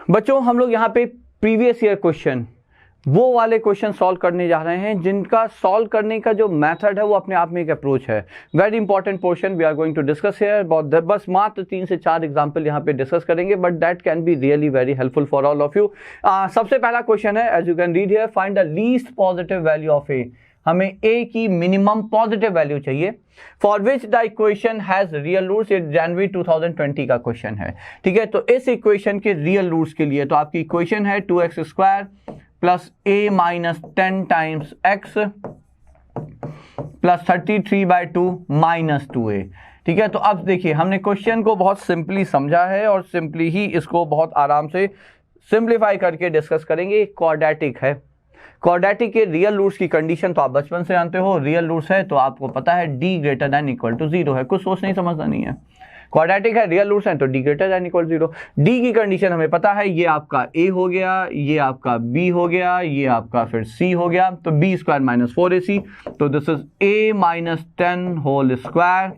बच्चों हम लोग यहाँ पे प्रीवियस ईयर क्वेश्चन, वो वाले क्वेश्चन सॉल्व करने जा रहे हैं जिनका सॉल्व करने का जो मेथड है वो अपने आप में एक अप्रोच है। Very important portion we are going to discuss here. बस मात्र 3 से 4 एग्जांपल यहाँ पे डिस्कस करेंगे, but that can be really very helpful for all of you. सबसे पहला क्वेश्चन है, as you can read here, find the least positive value of a. हमें ए की मिनिमम पॉजिटिव वैल्यू चाहिए for which the equation has real roots. ये जनवरी 2020 का question है, ठीक है। तो इस इक्वेशन के रियल रूट्स के लिए तो आपकी इक्वेशन है 2x² plus a minus 10 times x plus 33/2 minus 2a, ठीक है। तो अब देखिए हमने क्वेश्चन को बहुत सिंपली समझा है और सिंपली ही इसको बहुत आराम से सिंप्लीफाई करके डिस्कस करेंगे। क्वाड्रेटिक है, क्वाड्रेटिक के रियल रूट्स की कंडीशन तो आप बचपन से जानते हो, रियल रूट्स है तो आपको पता है d greater than equal to 0 है, कुछ सोच नहीं समझना नहीं है। क्वाड्रेटिक है, रियल रूट्स हैं तो d greater than equal 0। d की कंडीशन हमें पता है, ये आपका a हो गया, ये आपका b हो गया, ये आपका फिर c हो गया, तो b² माइनस 4ac, तो this is a minus 10 whole square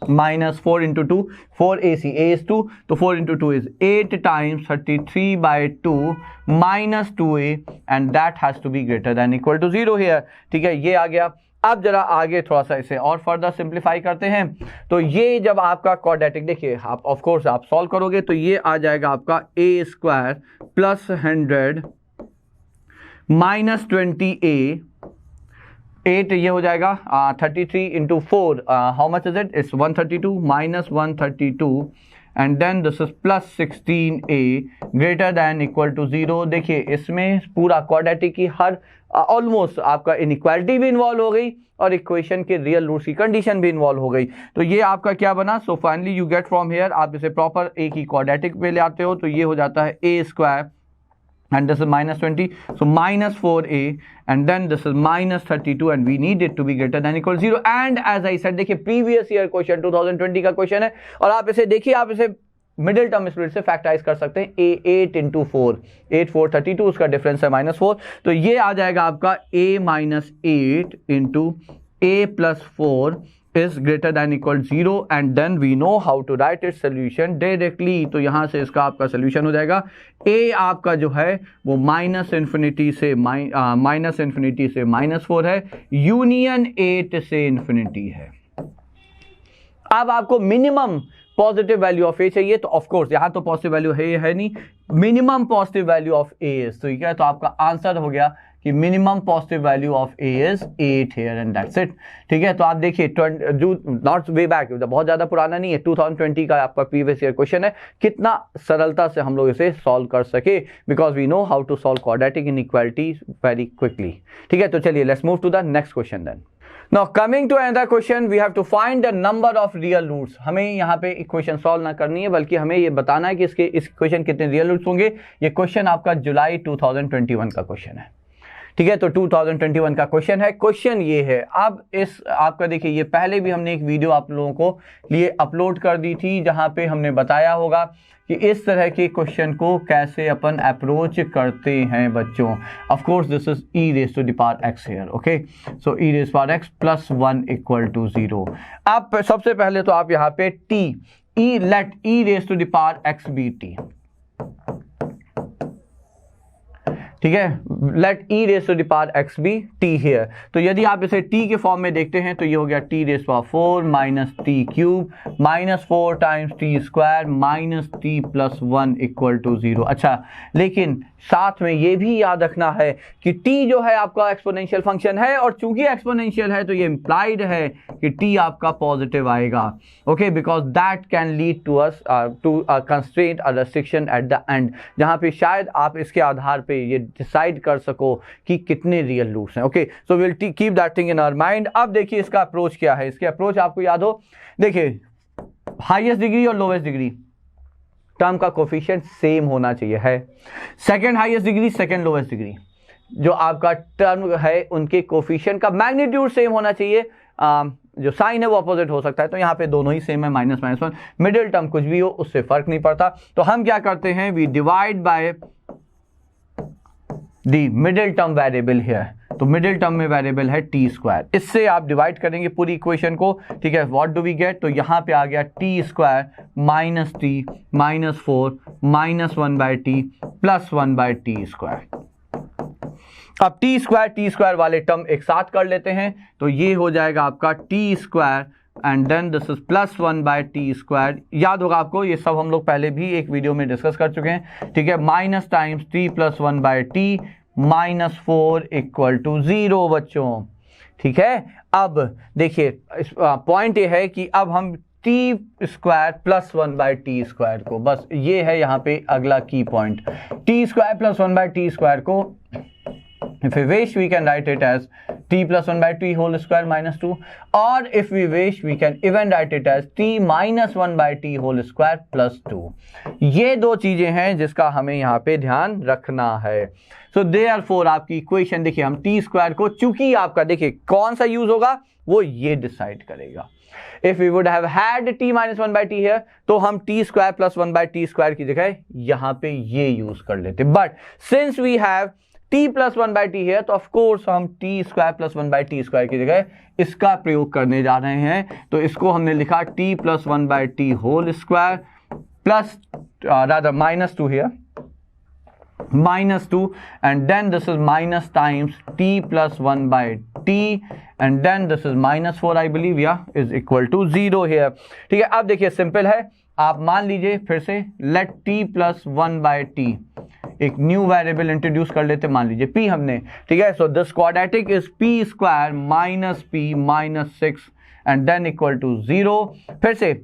minus 4 into 2 4ac, a is 2, तो 4 into 2 is 8 times 33/2 minus 2a and that has to be greater than equal to 0 here, ठीक है। ये आ गया। अब जरा आगे थोड़ा सा इसे और फर्दर सिंप्लीफाई करते हैं। तो ये जब आपका क्वाड्रेटिक, देखिए आप ऑफ कोर्स आप सॉल्व करोगे तो ये आ जाएगा आपका a² प्लस 100 माइनस 20a 8, ये हो जाएगा 33 into 4, how much is it, it's 132 minus 132 and then this is plus 16a greater than equal to 0। देखिए इसमें पूरा क्वाड्रेटिक की हर ऑलमोस्ट आपका इनइक्वालिटी भी इन्वॉल्व हो गई और इक्वेशन के रियल रूट्स की कंडीशन भी इन्वॉल्व हो गई। तो ये आपका क्या बना, so finally you get from here, आप इसे प्रॉपर ए की क्वाड्रेटिक पे ले आते हो तो ये हो जाता है a² and this is minus 20, so minus 4a and then this is minus 32 and we need it to be greater than equal 0 and as I said, देखिए previous year क्वेश्चन 2020 का क्वेश्चन है और आप इसे देखिए, आप इसे मिडिल टर्म स्प्लिट से फैक्टराइज कर सकते हैं। a 8 इंटू 4, 8 4 32, उसका डिफरेंस है -4, तो ये आ जाएगा आपका a minus 8 into a plus 4 is greater than equal 0 and then we know how to write its solution directly। तो यहाँ से इसका आपका सोल्यूशन हो जाएगा, a आपका जो है वो माइनस इन्फिनिटी से -4 है, यूनियन 8 से इन्फिनिटी है। अब आपको मिनिमम पॉजिटिव वैल्यू ऑफ ए चाहिए, तो ऑफ कोर्स यहाँ तो पॉजिटिव वैल्यू है नहीं, minimum positive value of A is, तो ठीक है, तो आपका आंसर हो गया कि minimum positive value of A is 8 here and that's it, ठीक है। तो आप देखिए नॉट वे बैक, बहुत ज्यादा पुराना नहीं है, 2020 का आपका प्रीवियस ईयर क्वेश्चन है, कितना सरलता से हम लोग इसे सॉल्व कर सके because we know how to solve quadratic inequality very quickly, ठीक है। तो चलिए let's move to the next question then. Now coming to another question, we have to find the number of real roots। हमें यहाँ पे equation solve ना करनी है बल्कि हमें ये बताना है कि इसके इस इक्वेशन कितने रियल रूट्स होंगे। ये क्वेश्चन आपका जुलाई 2021 का क्वेश्चन है, ठीक है। तो 2021 का क्वेश्चन है। क्वेश्चन ये है, अब इस आपका देखिए, ये पहले भी हमने एक वीडियो आप लोगों को लिए अपलोड कर दी थी जहां पे हमने बताया होगा कि इस तरह के क्वेश्चन को कैसे अपन अप्रोच करते हैं बच्चों। Of course this is e raised to the power x here, okay. So e raised to power x plus 1 equal to 0। अब सबसे पहले तो आप यहाँ पे let e raised to the power x be t, ठीक है। Let e raised to the power x be t here। तो यदि आप इसे t के फॉर्म में देखते हैं तो ये हो गया t raised to power 4 minus t cube minus 4 times t square minus t plus 1 equal to 0। अच्छा, लेकिन साथ में ये भी याद रखना है कि t जो है आपका एक्सपोनेंशियल फंक्शन है और चूंकि एक्सपोनेंशियल है तो ये इंप्लाइड है कि t आपका पॉजिटिव आएगा, okay, because that can lead to us to a constraint a restriction at the end, जहां पे शायद आप इसके आधार पे ये डिसाइड कर सको कि कितने रियल रूट्स हैं, okay. So will keep that thing in our mind. अब देखिए इसका अप्रोच क्या है। इसके अप्रोच आपको याद हो, देखिए हाईएस्ट डिग्री और लोवेस्ट डिग्री टर्म का कोफिशिएंट सेम होना चाहिए है। Second highest degree, second lowest degree, जो आपका टर्म है उनके कोफिशिएंट का मैग्नीट्यूड सेम होना चाहिए, जो साइन है वो अपोजिट हो सकता है, तो यहाँ पे दोनों ही सेम है, -1, मिडिल टर्म कुछ भी हो उससे फर्क नहीं पड़ता। तो हम क्या करते हैं, we divide by the middle term variable here, तो मिडिल टर्म में वेरिएबल है टी स्क्वायर। इससे आप डिवाइड करेंगे पूरी इक्वेशन को, ठीक है। व्हाट डू वी गेट, तो यहां पे आ गया T square minus T minus 4 minus 1/t plus 1/t square. अब टी स्क्वायर वाले टर्म एक साथ कर लेते हैं, तो ये हो जाएगा आपका T square and then this is plus 1/t square. याद होगा आपको, ये सब हम लोग पहले भी एक वीडियो में डिस्कस कर चुके हैं, ठीक है। Minus times t plus 1/t minus 4 equal to 0 बच्चों, ठीक है। अब देखिए पॉइंट ये है कि अब हम T square plus 1/t square को, बस ये है यहाँ पे अगला की point, T square plus 1/t square को if we wish we can write it as t plus 1/t whole square minus 2, or if we wish we can even write it as t minus 1/t whole square plus 2। ये दो चीजें हैं जिसका हमें यहाँ पे ध्यान रखना है। so therefore आपकी इक्वेशन देखिए, हम टी स्क्वायर को, चूंकि आपका देखिए कौन सा यूज होगा वो ये डिसाइड करेगा। If we would have had t minus 1/t here, तो हम t square plus 1/t square की जगह यहाँ पे ये यूज कर लेते, but since we have t plus 1/t here, तो ऑफ कोर्स हम t square plus 1/t square की जगह इसका प्रयोग करने जा रहे हैं। तो इसको हमने लिखा t plus 1/t whole square plus rather minus 2 here, minus 2 and then this is minus times t plus 1/t and then this is minus 4 I believe, yeah, is equal to 0 here, ठीक है। अब देखिए simple है, आप मान लीजिए फिर से let t plus 1/t एक न्यू वेरिएबल इंट्रोड्यूस कर लेते, मान लीजिए p हमने, ठीक है। So this quadratic is p square minus p minus 6 and then equal to 0। फिर से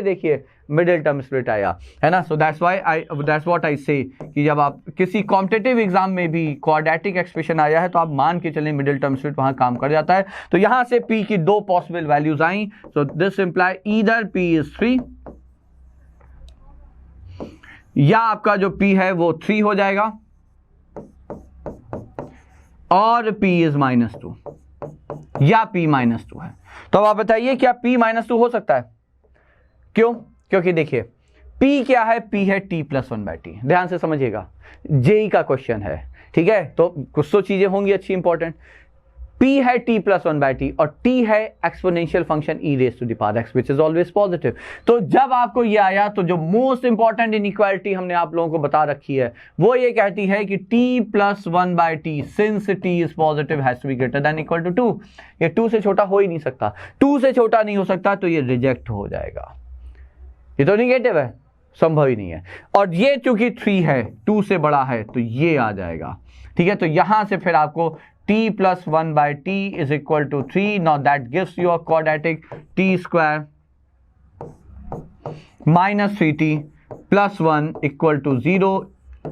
देखिए मिडिल टर्म स्प्लिट आया है ना। सो दैट्स व्हाट आई से कि जब आप किसी कॉम्पिटिटिव एग्जाम में भी क्वाड्रेटिक एक्सप्रेशन आया है तो आप मान के चलें मिडिल टर्म स्प्लिट वहां काम कर जाता है। तो यहां से p की दो possible values I, so this imply either p is 3 या आपका जो p है वो 3 हो जाएगा और p इज -2 या p -2 है। तो अब आप बताइए क्या p -2 हो सकता है? क्यों? क्योंकि देखिए p क्या है, p है t प्लस 1/t। ध्यान से समझिएगा, जेई का क्वेश्चन है, ठीक है। तो कुछ तो चीजें होंगी अच्छी इंपॉर्टेंट। p है t प्लस 1/t और t है exponential function e raise to the power x which is always positive. तो जब आपको ये आया तो जो मोस्ट इंपॉर्टेंट इनइक्वालिटी हमने आप लोगों को बता रखी है वो ये कहती है कि t plus 1/t since t is positive has to be greater than equal to 2। ये 2 से छोटा हो ही नहीं सकता, 2 से छोटा नहीं हो सकता तो ये रिजेक्ट हो जाएगा, ये तो निगेटिव है, संभव ही नहीं है। और ये चूंकि 3 है, 2 से बड़ा है तो ये आ जाएगा, ठीक है। तो यहां से फिर आपको t plus 1/t is equal to 3. Now that gives you a quadratic t square minus 3t plus 1 equal to 0.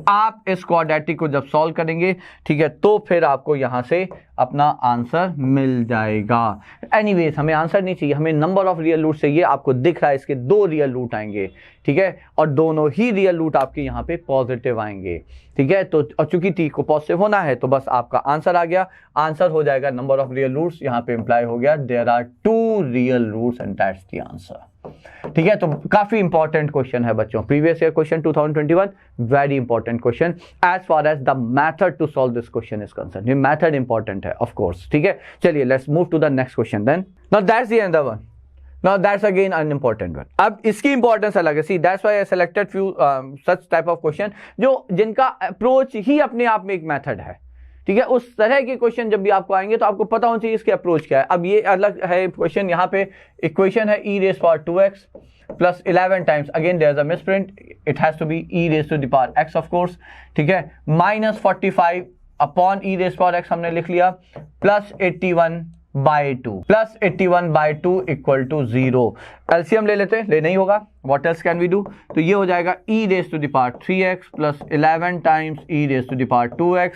आप इस क्वाड्रेटिक को जब सॉल्व करेंगे, ठीक है, तो फिर आपको यहां से अपना आंसर मिल जाएगा। एनीवेज हमें आंसर नहीं चाहिए, हमें नंबर ऑफ रियल रूट चाहिए। आपको दिख रहा है इसके 2 रियल रूट आएंगे, ठीक है, और दोनों ही रियल रूट आपके यहाँ पे पॉजिटिव आएंगे, ठीक है। तो और चूंकि t को पॉजिटिव होना है तो बस आपका आंसर आ गया, आंसर हो जाएगा नंबर ऑफ रियल रूट्स। यहाँ पे इंप्लाई हो गया there are 2 real roots and that's the answer, ठीक है। तो काफी इंपॉर्टेंट क्वेश्चन है बच्चों, previous year question 2021, very important question as far as the method to solve this question is concern. ये मेथड इंपॉर्टेंट है ऑफ कोर्स, ठीक है। चलिए let's move to the next question then. Now that's the another one, now that's again an important one. अब इसकी importance अलग है, see that's why I selected few such type of question जो जिनका approach ही अपने आप में एक मेथड है, ठीक है। उस तरह के क्वेश्चन जब भी आपको आएंगे तो आपको पता होना चाहिए इसके अप्रोच क्या है। अब ये अलग है क्वेश्चन, यहाँ पे इक्वेशन है e raised power 2x plus 11 times, again there is a misprint, it has to be e raised to the power x of course, ठीक है, minus 45 upon e raised power x हमने लिख लिया, plus 81/2 equal to 0। LCM ले लेते हैं, ले नहीं होगा, what else can we do. तो ये हो जाएगा e raised to the power 3x plus 11 times e raised to the power 2x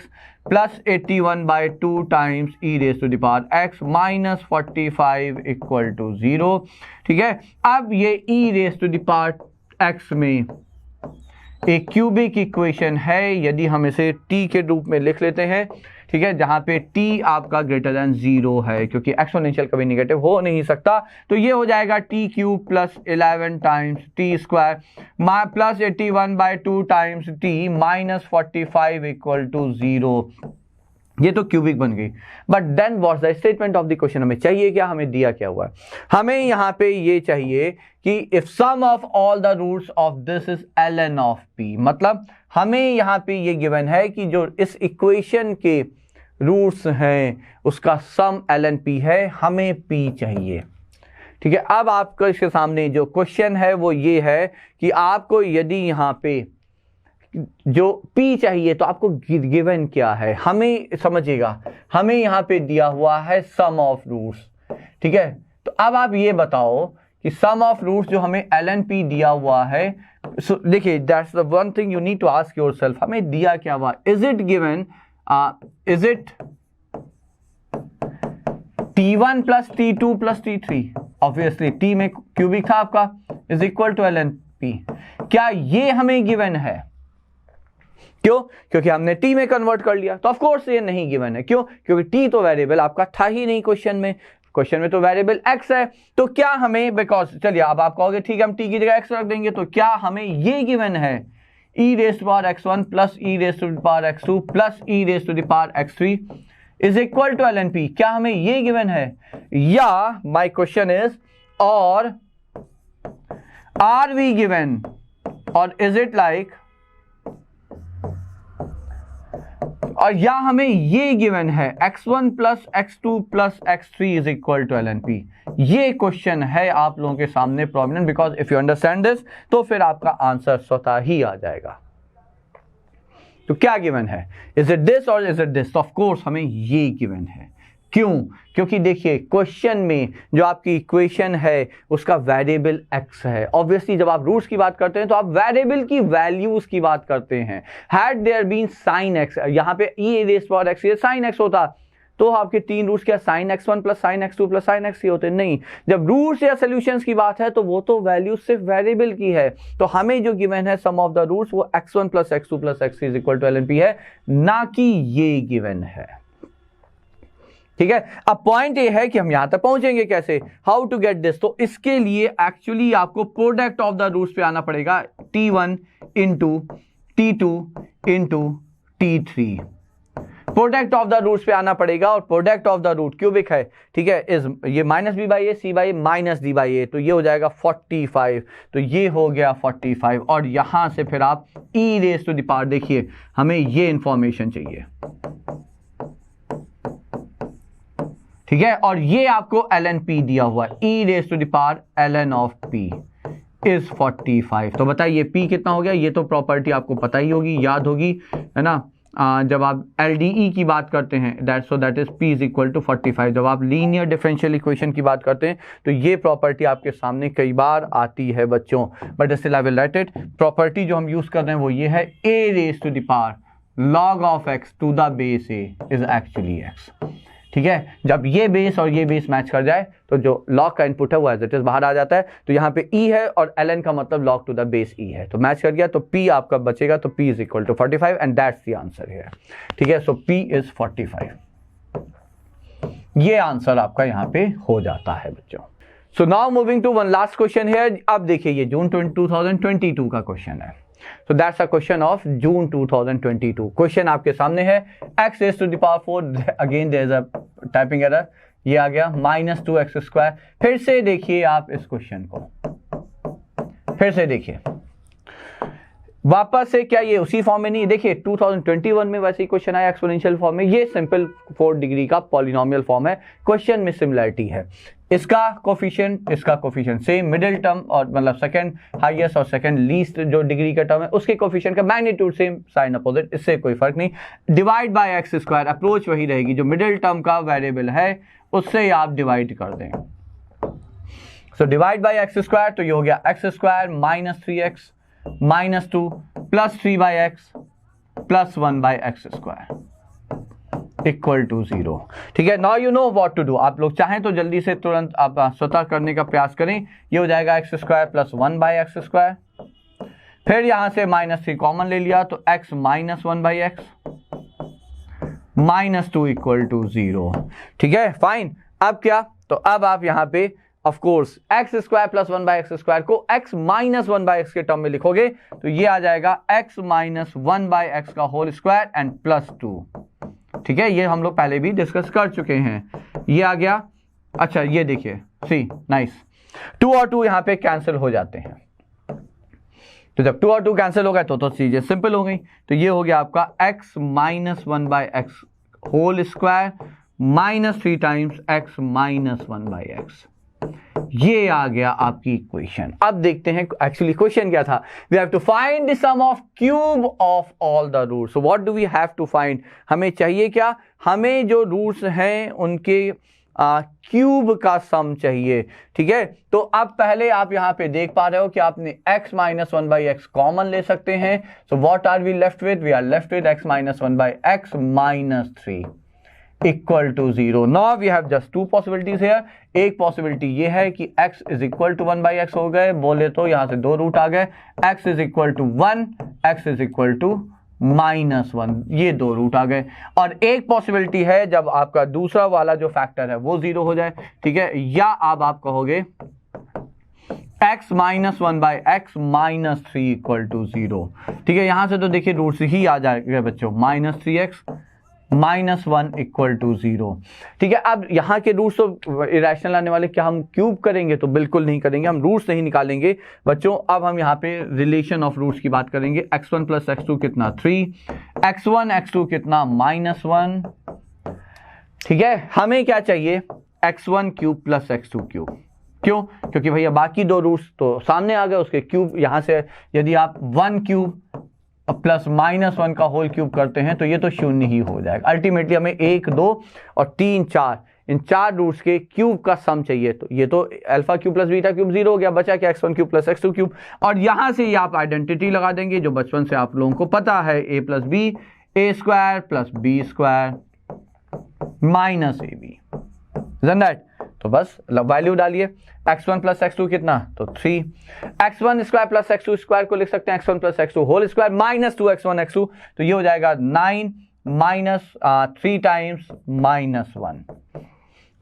plus 81/2 times e raised to the power x minus 45 equal to 0, ठीक है। अब ये e raised to the power x में एक cubic equation है, यदि हम इसे t के रूप में लिख लेते हैं, ठीक है, जहां पे t आपका ग्रेटर देन 0 है, क्योंकि एक्सपोनेंशियल कभी नेगेटिव हो नहीं सकता। तो ये हो जाएगा t cube plus 11 times t square plus 81/2 times t minus 45 equal to 0। ये तो क्यूबिक बन गई। But then what's the statement of the question, हमें चाहिए क्या, हमें दिया क्या हुआ है, हमें यहाँ पे ये चाहिए कि if sum of all the roots of this is ln of p, मतलब हमें यहाँ पे ये गिवन है कि जो इस इक्वेशन के रूट्स हैं उसका सम ln p है, हमें p चाहिए। ठीक है, अब आपको इसके सामने जो क्वेश्चन है वो ये है कि आपको यदि यहाँ पे जो P चाहिए तो आपको गिवन क्या है, हमें समझिएगा, हमें यहाँ पे दिया हुआ है सम ऑफ रूट्स। ठीक है, तो अब आप ये बताओ कि सम ऑफ रूट्स जो हमें ln P दिया हुआ है, देखिए that's the one thing you need to ask yourself, हमें दिया क्या हुआ, is it given, is it T1 plus T2 plus T3, obviously T में क्यूबिक था आपका, is equal to ln P, क्या ये हमें गिवन है? क्यों? क्योंकि हमने टी में कन्वर्ट कर लिया, तो ऑफ कोर्स ये नहीं गिवन है। क्यों? क्योंकि टी तो वेरिएबल आपका था ही नहीं क्वेश्चन में तो वेरिएबल x है, तो क्या हमें, बिकॉज चलिए अब आप कहोगे ठीक है हम टी की जगह x रख देंगे, तो क्या हमें ये गिवन है e raise to power x1 plus e raise to power x2 plus e raise to power x3 is equal to ln p, क्या हमें ये गिवन है? या माय क्वेश्चन इज, और आर वी गिवन, और इज इट लाइक, और या हमें ये गिवन है x1 plus x2 plus x3 is equal to ln p। ये क्वेश्चन है आप लोगों के सामने prominent, because if you understand this तो फिर आपका आंसर स्वतः ही आ जाएगा। तो क्या गिवन है, इज इट दिस और इज इट दिस? तो ऑफ कोर्स हमें ये गिवन है। क्यों? क्योंकि देखिए क्वेश्चन में जो आपकी इक्वेशन है उसका वेरिएबल x है। ऑब्वियसली जब आप रूट्स की बात करते हैं तो आप वेरिएबल की वैल्यूज की बात करते हैं। Had there been sine x, यहाँ पे e raise to power x ये साइन x होता तो आपके तीन रूट्स क्या sine x1 plus sine x2 plus sine x3 होते? नहीं, जब रूट्स या सॉल्यूशंस की बात है तो वो तो वैल्यू सिर्फ वेरिएबल की है, तो हमें जो गिवन है सम ऑफ द रूट्स वो x1 plus x2 plus x3 is equal to ln p है, ना कि ये गिवन है। ठीक है, अब पॉइंट ये है कि हम यहां तक पहुंचेंगे कैसे, हाउ टू गेट दिस, तो इसके लिए एक्चुअली आपको प्रोडक्ट ऑफ द रूट्स पे आना पड़ेगा, t1 into t2 into t3, product of the roots पे आना पड़ेगा, और product of the root cubic है। ठीक है, इज ये minus b by a c by minus d by a, तो ये हो जाएगा 45, तो ये हो गया 45, और यहां से फिर आप e raise to the power, देखिए हमें ये इंफॉर्मेशन चाहिए। ठीक है, और ये आपको ln p दिया हुआ है, e raise to the power ln of p is 45। तो बताइए p कितना हो गया, ये तो प्रॉपर्टी आपको पता ही होगी, याद होगी, है ना, जब आप LDE की बात करते हैं that is p is equal to 45। जब आप लीनियर डिफरेंशियल इक्वेशन की बात करते हैं तो ये प्रॉपर्टी आपके सामने कई बार आती है बच्चों, but still I will write it. Property जो हम यूज कर रहे हैं वो ये है, a raise to the power log of x to the base a is actually x। ठीक है, जब ये बेस और ये बेस मैच कर जाए तो जो log का इनपुट है वो एज इट इज बाहर आ जाता है, तो यहाँ पे e है और ln का मतलब log to the base e है, तो मैच कर गया, तो p आपका बचेगा, तो p is equal to 45 and that's the answer है। ठीक है, सो p इज 45, ये आंसर आपका यहाँ पे हो जाता है बच्चों। So now moving to one last question है। अब देखिए ये जून 2022 का क्वेश्चन है, so that's a question of June 2022। Question आपके सामने है, x raised to the power 4, again there is a typing error, ये आ गया माइनस 2x स्क्वायर। फिर से देखिए आप इस क्वेश्चन को, फिर से देखिए वापस से, क्या ये उसी फॉर्म में नहीं, देखिए 2021 में वैसे ही क्वेश्चन आया एक्सपोनेंशियल फॉर्म में, ये सिंपल 4 डिग्री का पॉलिनोमियल फॉर्म है। क्वेश्चन में सिमिलरिटी है, इसका कोफिशिएंट सेम, मिडिल टर्म और मतलब सेकंड हाईएस्ट और सेकंड लीस्ट जो डिग्री का टर्म है उसके कोफिशिएंट का मैग्नीट्यूड सेम, साइन अपोजिट, इससे कोई फर्क नहीं। Divide by X square, approach वही रहेगी, जो मिडिल टर्म का वेरिएबल है उससे आप डिवाइड कर दें। So divide by X square, तो ये हो गया X square minus 3x minus 2 plus 3 by X plus 1 by X square equal to 0। ठीक है, now you know what to do. आप लोग चाहें तो जल्दी से तुरंत आप स्वतः करने का प्रयास करें। ये हो जाएगा x square plus 1 by X square, फिर यहां से माइनस 3 कॉमन ले लिया तो x minus 1 by X minus 2 equal to 0। ठीक है, फाइन। अब क्या, तो अब आप यहां पे of course x square plus 1 by X square को x माइनस 1 बाई एक्स के टर्म में लिखोगे तो ये आ जाएगा x माइनस 1 बाई एक्स का होल स्क्वायर एंड प्लस 2। ठीक है, ये हम लोग पहले भी डिस्कस कर चुके हैं। ये आ गया। अच्छा ये देखिए, सी नाइस, 2 और 2 यहाँ पे कैंसिल हो जाते हैं। तो जब 2 और 2 कैंसिल हो गए तो चीजें सिंपल हो गई। तो ये हो गया आपका x minus 1/x whole square minus 3 times x minus 1/x। ये आ गया आपकी इक्वेशन। अब देखते हैं एक्चुअली क्वेश्चन क्या था। We have to find the sum of cube of all the roots. So what do we have to find, हमें चाहिए क्या, हमें जो रूट्स हैं उनके क्यूब का सम चाहिए। ठीक है, तो अब पहले आप यहां पे देख पा रहे हो कि आपने x माइनस 1/x कॉमन ले सकते हैं। So what are we left with, we are left with x minus 1/x minus 3 equal to 0। Now we have just 2 possibilities here. एक पॉसिबिलिटी ये है कि x is equal to 1/x हो गए, बोले तो यहां से 2 रूट आ गए, x is equal to 1, x is equal to -1, ये 2 रूट आ गए। और एक पॉसिबिलिटी है जब आपका दूसरा वाला जो फैक्टर है वो 0 हो जाए। ठीक है, या अब आप कहोगे x minus 1/x minus 3 equal to 0। ठीक है, यहां से तो देखिए रूट्स ही आ जाएगा बच्चों, -3x माइनस 1 इक्वल टू 0। ठीक है, अब यहाँ के रूट्स तो इरेशनल आने वाले, क्या हम क्यूब करेंगे, तो बिल्कुल नहीं करेंगे, हम रूट्स नहीं निकालेंगे बच्चों। अब हम यहाँ पे रिलेशन ऑफ रूट्स की बात करेंगे। x1 प्लस x2 कितना 3, x1 x2 कितना -1। ठीक है, हमें क्या चाहिए, x1 cube plus x2 cube. क्यों, क्योंकि भैया बाकी 2 रूट्स तो सामने आ गए, उसके क्यूब यहाँ से यदि आप 1 क्यूब प्लस -1 का होल क्यूब करते हैं तो ये तो 0 ही हो जाएगा। अल्टीमेटली हमें 1, 2 और 3, 4 इन 4 रूट्स के क्यूब का सम चाहिए। तो ये तो alpha cube plus beta cube 0 हो गया, बचा क्या x1 cube plus x2 cube. और यहां से ये आप आइडेंटिटी लगा देंगे जो बचपन से आप लोगों को पता है, a plus B A square plus B square minus ab। That, तो बस वैल्यू डालिए, x1 प्लस x2 कितना, तो 3, x1 square plus x2 square को लिख सकते हैं x1 plus x2 whole square minus 2x1 x2, तो ये हो जाएगा 9 माइनस 3 टाइम्स -1,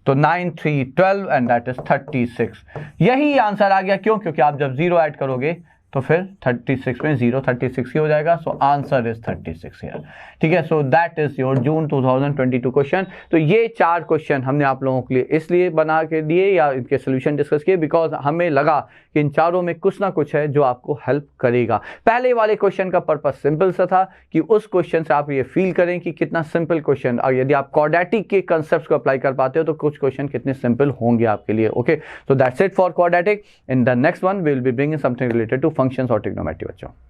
तो 9 3 12 एंड दैट इज 36। यही आंसर आ गया। क्यों, क्योंकि आप जब 0 ऐड करोगे तो फिर 36 में 0 36 ही हो जाएगा। So answer is 36 here. ठीक है, so that is your June 2022 question. तो ये 4 क्वेश्चन हमने आप लोगों के लिए इसलिए बना के दिए या इनके सोल्यूशन डिस्कस किए बिकॉज हमें लगा कि इन चारों में कुछ ना कुछ है जो आपको हेल्प करेगा। पहले वाले क्वेश्चन का पर्पस सिंपल सा था कि उस क्वेश्चन से आप ये फील करें कि कितना सिंपल क्वेश्चन, और यदि आप क्वाड्रेटिक के कंसेप्ट को अप्लाई कर पाते हो तो कुछ क्वेश्चन कितने सिंपल होंगे आपके लिए। Okay, so that's it for quadratic. In the next one we will be bringing something related to functions और ट्रिग्नोमेट्री बच्चों।